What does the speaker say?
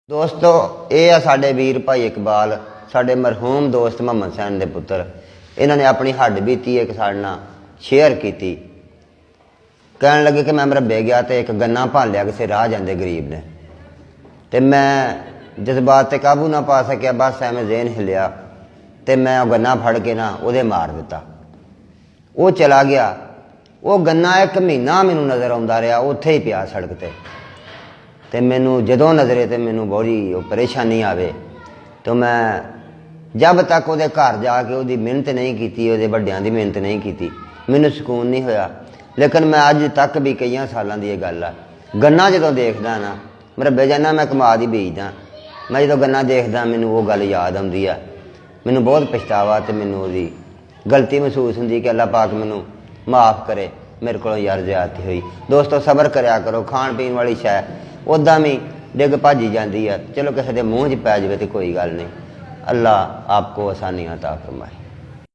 दोस्तों ये आ साडे वीर भाई इकबाल साडे मरहूम दोस्त मोहम्मद सैन के पुत्र। इन्होंने अपनी हड्ड बीती एक साढ़े नाल शेयर की। कहन लगे कि मैं मरबे गया तो एक गन्ना भाल लिया किसी राह जाते गरीब ने, तो मैं जज्बात से काबू ना पा सकिया, बस एवं जेन हिलिया तो मैं गन्ना फड़ के ना वो मार दिता। वो चला गया। वो गन्ना एक महीना मैनू नज़र आता रहा, उत्थे ही पिया सड़क पर। तो मैनू जदों नज़रे तो मैनू बड़ी परेशानी आवे, तो मैं जब तक वो घर जाके वो मिहनत नहीं की, वो वड्डियां दी मिहनत नहीं की, मैनू सुकून नहीं होया। लेकिन मैं अज तक भी कई सालों की गल आ, गन्ना जो देखदा ना मरबे जाना मैं कमाद ही बीजदा, मैं जो गन्ना देखदा मैनू वो गल याद आउंदी है। मैनू बहुत पछतावा तो मैनू वो गलती महसूस होंदी कि अल्लाह पाक मैनू माफ़ करे, मेरे को यार ज्यादती हुई। दोस्तों सबर करया करो, खाण पीण वाली शै उदा भी डिग भाजी जाती है, चलो किसी के मूँह च पै जाए तो कोई गल नहीं। अल्लाह आपको आसानियां अता फरमाए।